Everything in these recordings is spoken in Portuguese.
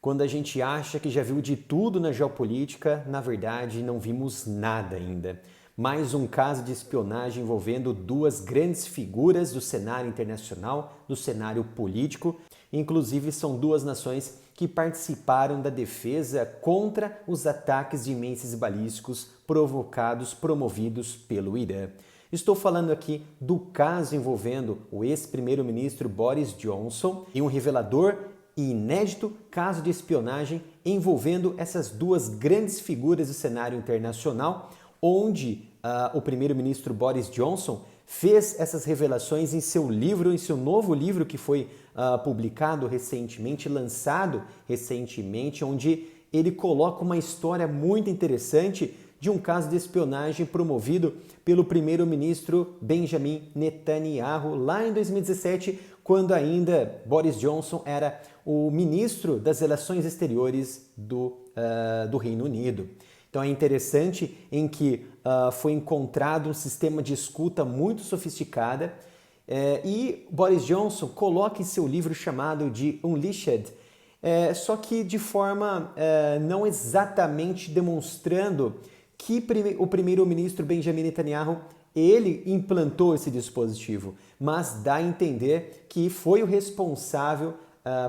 Quando a gente acha que já viu de tudo na geopolítica, na verdade não vimos nada ainda. Mais um caso de espionagem envolvendo duas grandes figuras do cenário internacional, do cenário político. Inclusive são duas nações que participaram da defesa contra os ataques de mísseis balísticos promovidos pelo Irã. Estou falando aqui do caso envolvendo o ex-primeiro-ministro Boris Johnson e um revelador e inédito caso de espionagem envolvendo essas duas grandes figuras do cenário internacional, onde o primeiro-ministro Boris Johnson fez essas revelações em seu livro, em seu novo livro que foi publicado recentemente, lançado recentemente, onde ele coloca uma história muito interessante de um caso de espionagem promovido pelo primeiro-ministro Benjamin Netanyahu lá em 2017, quando ainda Boris Johnson era o ministro das Relações Exteriores do Reino Unido. Então é interessante em que foi encontrado um sistema de escuta muito sofisticado e Boris Johnson coloca em seu livro chamado de Unleashed, só que de forma não exatamente demonstrando que o primeiro-ministro Benjamin Netanyahu ele implantou esse dispositivo, mas dá a entender que foi o responsável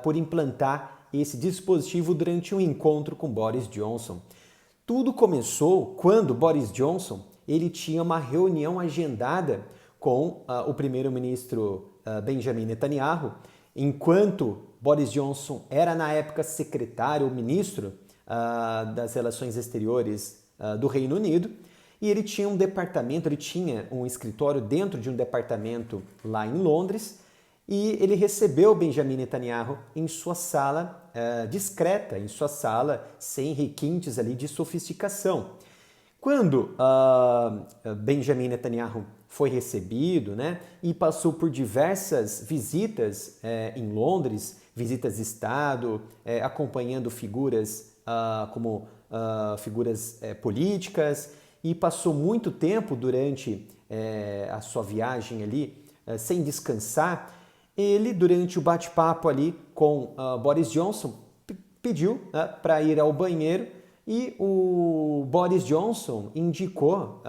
por implantar esse dispositivo durante um encontro com Boris Johnson. Tudo começou quando Boris Johnson ele tinha uma reunião agendada com o primeiro-ministro Benjamin Netanyahu, enquanto Boris Johnson era na época secretário ou ministro das Relações Exteriores do Reino Unido, e ele tinha um departamento, ele tinha um escritório dentro de um departamento lá em Londres, e ele recebeu Benjamin Netanyahu em sua sala discreta, em sua sala sem requintes ali de sofisticação. Quando Benjamin Netanyahu foi recebido, né, e passou por diversas visitas em Londres, visitas de Estado, acompanhando figuras como figuras políticas, e passou muito tempo durante a sua viagem ali sem descansar, ele, durante o bate-papo ali com Boris Johnson, pediu para ir ao banheiro e o Boris Johnson indicou,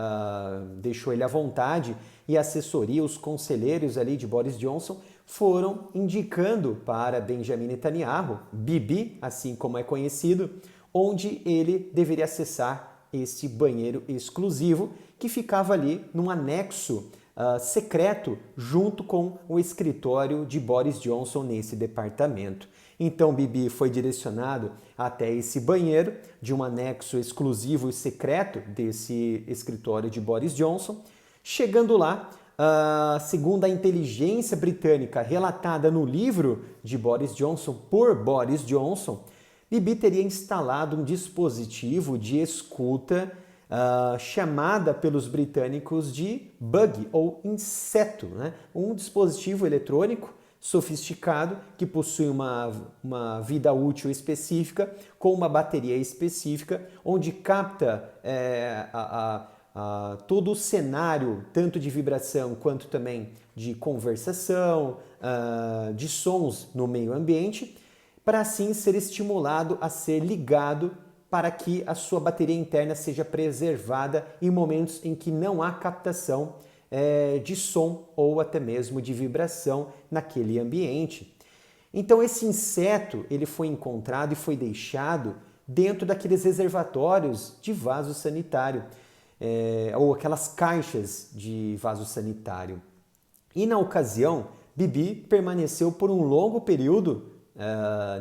deixou ele à vontade, e a assessoria, os conselheiros ali de Boris Johnson foram indicando para Benjamin Netanyahu, Bibi, assim como é conhecido, onde ele deveria acessar esse banheiro exclusivo que ficava ali num anexo secreto junto com o escritório de Boris Johnson nesse departamento. Então Bibi foi direcionado até esse banheiro de um anexo exclusivo e secreto desse escritório de Boris Johnson. Chegando lá, segundo a inteligência britânica relatada no livro de Boris Johnson por Boris Johnson, Bibi teria instalado um dispositivo de escuta chamada pelos britânicos de bug ou inseto, né? Um dispositivo eletrônico sofisticado que possui uma vida útil específica com uma bateria específica, onde capta todo o cenário, tanto de vibração quanto também de conversação, de sons no meio ambiente, para assim ser estimulado a ser ligado para que a sua bateria interna seja preservada em momentos em que não há captação de som ou até mesmo de vibração naquele ambiente. Então esse inseto ele foi encontrado e foi deixado dentro daqueles reservatórios de vaso sanitário, ou aquelas caixas de vaso sanitário. E na ocasião, Bibi permaneceu por um longo período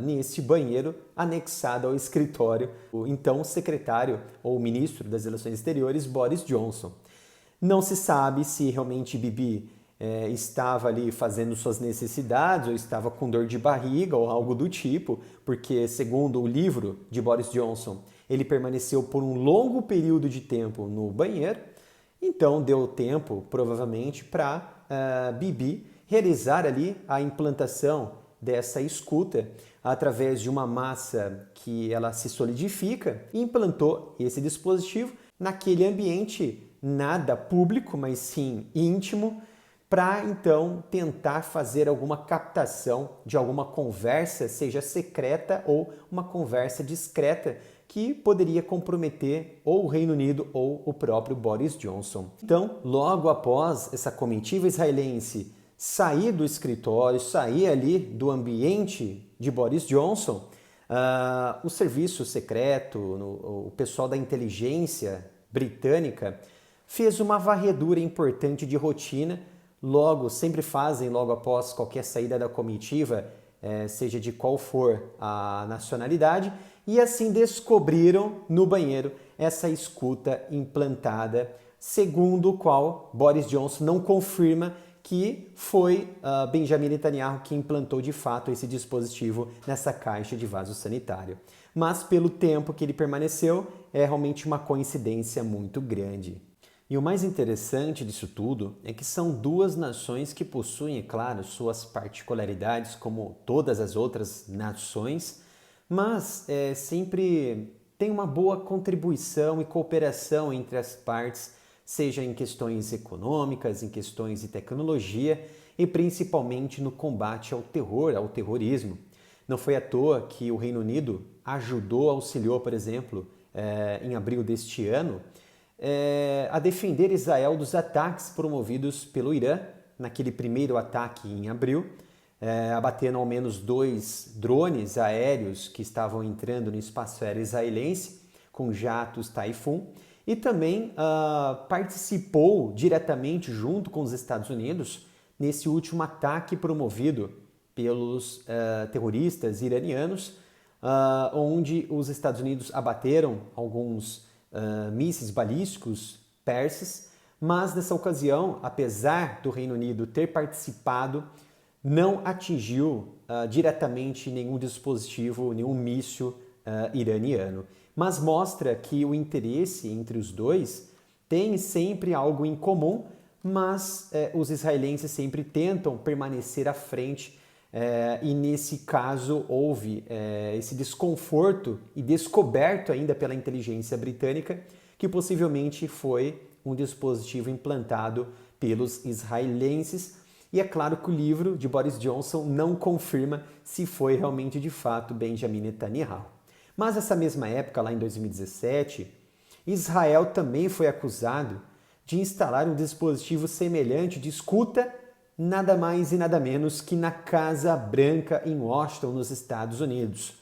nesse banheiro anexado ao escritório do então secretário ou ministro das Relações Exteriores, Boris Johnson. Não se sabe se realmente Bibi estava ali fazendo suas necessidades ou estava com dor de barriga ou algo do tipo, porque segundo o livro de Boris Johnson, ele permaneceu por um longo período de tempo no banheiro, então deu tempo, provavelmente, para Bibi realizar ali a implantação dessa escuta através de uma massa que ela se solidifica e implantou esse dispositivo naquele ambiente nada público, mas sim íntimo, para então tentar fazer alguma captação de alguma conversa, seja secreta ou uma conversa discreta, que poderia comprometer ou o Reino Unido ou o próprio Boris Johnson. Então, logo após essa comitiva israelense sair do escritório, sair ali do ambiente de Boris Johnson, o serviço secreto, o pessoal da inteligência britânica fez uma varredura importante de rotina. Sempre fazem logo após qualquer saída da comitiva, seja de qual for a nacionalidade, e assim descobriram no banheiro essa escuta implantada, segundo o qual Boris Johnson não confirma que foi Benjamin Netanyahu que implantou de fato esse dispositivo nessa caixa de vaso sanitário. Mas pelo tempo que ele permaneceu, é realmente uma coincidência muito grande. E o mais interessante disso tudo é que são duas nações que possuem, é claro, suas particularidades como todas as outras nações, mas sempre tem uma boa contribuição e cooperação entre as partes, seja em questões econômicas, em questões de tecnologia e principalmente no combate ao terror, ao terrorismo. Não foi à toa que o Reino Unido auxiliou, por exemplo, em abril deste ano, a defender Israel dos ataques promovidos pelo Irã, naquele primeiro ataque em abril, abatendo ao menos 2 drones aéreos que estavam entrando no espaço aéreo israelense, com jatos Typhoon, e também participou diretamente junto com os Estados Unidos nesse último ataque promovido pelos terroristas iranianos, onde os Estados Unidos abateram alguns mísseis balísticos persas, mas nessa ocasião, apesar do Reino Unido ter participado, não atingiu diretamente nenhum dispositivo, nenhum míssil iraniano. Mas mostra que o interesse entre os dois tem sempre algo em comum, mas os israelenses sempre tentam permanecer à frente e nesse caso houve esse desconforto e descoberto ainda pela inteligência britânica que possivelmente foi um dispositivo implantado pelos israelenses. E é claro que o livro de Boris Johnson não confirma se foi realmente de fato Benjamin Netanyahu. Mas nessa mesma época, lá em 2017, Israel também foi acusado de instalar um dispositivo semelhante de escuta, nada mais e nada menos que na Casa Branca em Washington, nos Estados Unidos.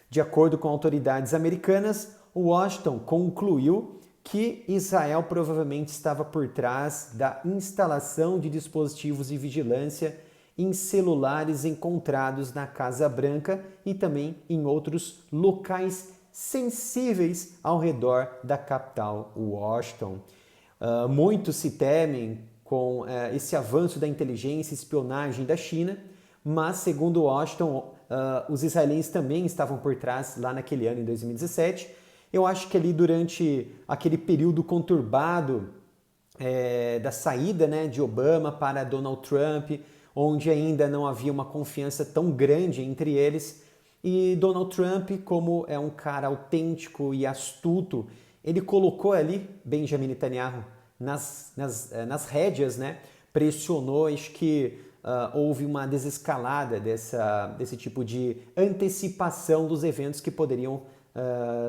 De acordo com autoridades americanas, Washington concluiu que Israel provavelmente estava por trás da instalação de dispositivos de vigilância em celulares encontrados na Casa Branca e também em outros locais sensíveis ao redor da capital, Washington. Muitos se temem com esse avanço da inteligência e espionagem da China, mas segundo Washington, os israelenses também estavam por trás lá naquele ano, em 2017. Eu acho que ali durante aquele período conturbado da saída de Obama para Donald Trump, onde ainda não havia uma confiança tão grande entre eles, e Donald Trump, como é um cara autêntico e astuto, ele colocou ali Benjamin Netanyahu nas rédeas, pressionou, acho que houve uma desescalada desse tipo de antecipação dos eventos que poderiam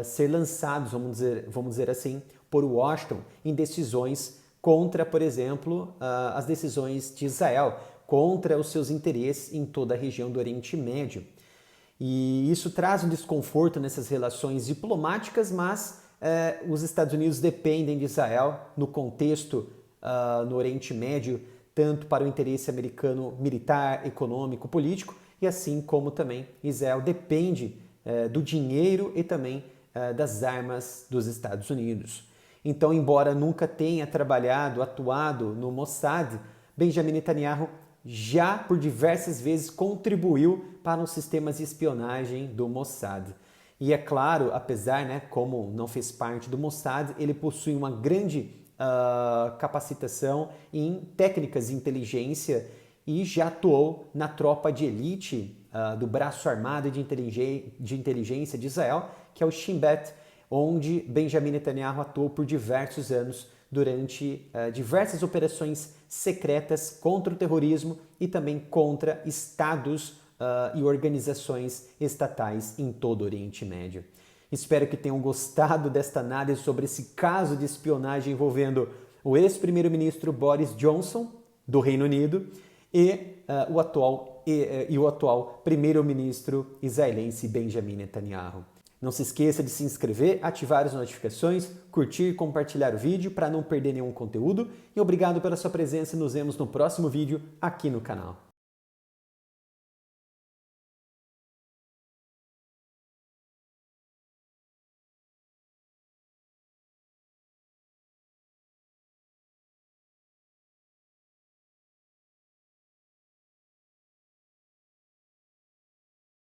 ser lançados, vamos dizer assim, por Washington em decisões contra, por exemplo, as decisões de Israel, contra os seus interesses em toda a região do Oriente Médio. E isso traz um desconforto nessas relações diplomáticas, mas os Estados Unidos dependem de Israel no contexto no Oriente Médio, tanto para o interesse americano militar, econômico, político, e assim como também Israel depende do dinheiro e também das armas dos Estados Unidos. Então, embora nunca tenha atuado no Mossad, Benjamin Netanyahu já por diversas vezes contribuiu para os sistemas de espionagem do Mossad. E é claro, apesar, como não fez parte do Mossad, ele possui uma grande capacitação em técnicas de inteligência e já atuou na tropa de elite do braço armado de inteligência de Israel, que é o Shin Bet, onde Benjamin Netanyahu atuou por diversos anos durante diversas operações secretas contra o terrorismo e também contra estados e organizações estatais em todo o Oriente Médio. Espero que tenham gostado desta análise sobre esse caso de espionagem envolvendo o ex-primeiro-ministro Boris Johnson, do Reino Unido, e o atual primeiro-ministro israelense Benjamin Netanyahu. Não se esqueça de se inscrever, ativar as notificações, curtir e compartilhar o vídeo para não perder nenhum conteúdo. E obrigado pela sua presença e nos vemos no próximo vídeo aqui no canal.